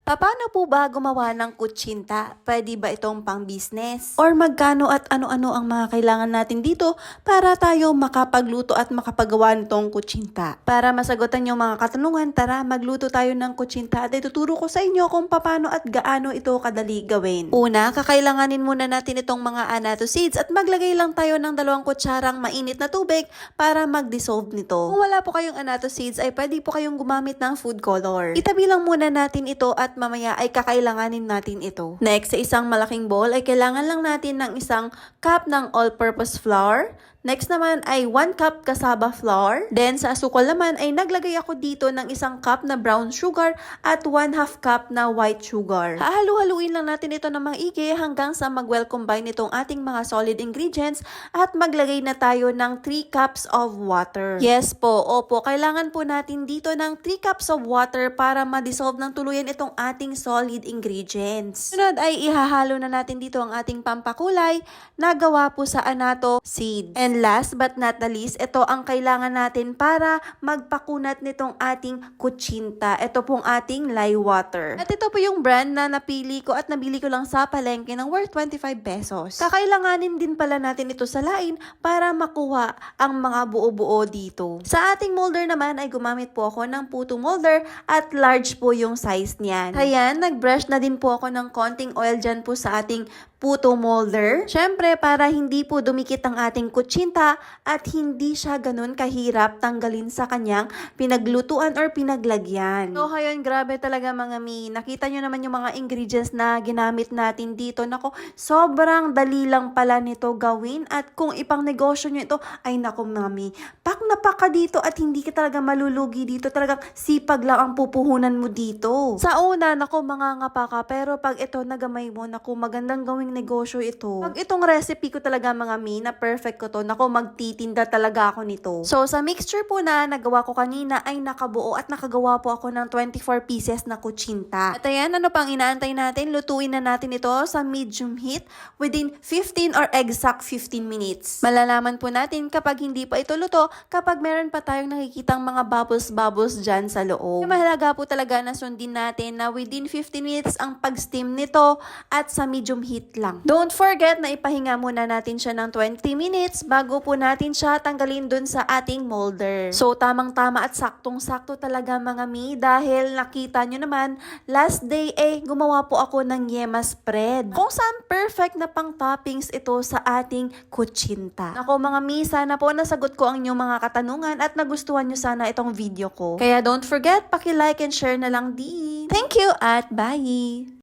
Paano po ba gumawa ng kutsinta? Pwede ba itong pang-business? Or magkano at ano-ano ang mga kailangan natin dito para tayo makapagluto at makapagawa nitong kutsinta? Para masagutan yung mga katanungan, tara magluto tayo ng kutsinta at ituturo ko sa inyo kung paano at gaano ito kadali gawin. Una, kakailanganin muna natin itong mga annatto seeds at maglagay lang tayo ng 2 kutsarang mainit na tubig para mag-dissolve nito. Kung wala po kayong annatto seeds ay pwede po kayong gumamit ng food color. Itabi lang muna natin ito at mamaya ay kakailanganin natin ito. Next, sa isang malaking bowl ay kailangan lang natin ng isang cup ng all-purpose flour. Next naman ay 1 cup cassava flour. Then sa asukal naman ay naglagay ako dito ng 1 cup na brown sugar at 1/2 cup na white sugar. Hahalu-haluin lang natin ito ng maigi hanggang sa mag-well combine itong ating mga solid ingredients at maglagay na tayo ng 3 cups of water. Yes po, opo, kailangan po natin dito ng 3 cups of water para ma-dissolve ng tuluyan itong ating solid ingredients. Sunod ay ihahalo na natin dito ang ating pampakulay na gawa po sa annatto seeds. And last but not the least, ito ang kailangan natin para magpakunat nitong ating kutsinta. Ito pong ating lye water. At ito po yung brand na napili ko at nabili ko lang sa palengke ng worth 25 pesos. Kakailanganin din pala natin ito sa lain para makuha ang mga buo-buo dito. Sa ating molder naman ay gumamit po ako ng puto molder at large po yung size niyan. Kaya nag-brush na din po ako ng konting oil dyan po sa ating puto molder. Syempre, para hindi po dumikit ang ating kutsinta at hindi siya ganun kahirap tanggalin sa kanyang pinaglutuan or pinaglagyan. So, ayun, grabe talaga mga mi. Nakita nyo naman yung mga ingredients na ginamit natin dito. Nako, sobrang dali lang pala nito gawin at kung ipang negosyo nyo ito, ay nako mami, pak na pak ka dito at hindi ka talaga malulugi dito. Talagang sipag lang ang pupuhunan mo dito. Sa una, nako, mangangapa ka, pero pag ito nagamay mo, nako, magandang gawing negosyo ito. Pag itong recipe ko talaga mga mi, na perfect ko to, nako magtitinda talaga ako nito. So sa mixture po na nagawa ko kanina ay nakabuo at nakagawa po ako ng 24 pieces na kutsinta. At ayan, ano pang inaantay natin? Lutuin na natin ito sa medium heat within 15 or exact 15 minutes. Malalaman po natin kapag hindi pa ito luto, kapag meron pa tayong nakikitang mga bubbles dyan sa loob. Yung mahalaga po talaga na sundin natin na within 15 minutes ang pag-steam nito at sa medium heat lang. Don't forget na ipahinga muna natin siya ng 20 minutes bago po natin siya tanggalin dun sa ating molder. So, tamang-tama at saktong-sakto talaga mga mi dahil nakita nyo naman, last day gumawa po ako ng yema spread. Kung saan perfect na pang toppings ito sa ating kutsinta. Ako mga mi, sana po nasagot ko ang inyong mga katanungan at nagustuhan nyo sana itong video ko. Kaya don't forget, paki-like and share na lang din. Thank you at bye!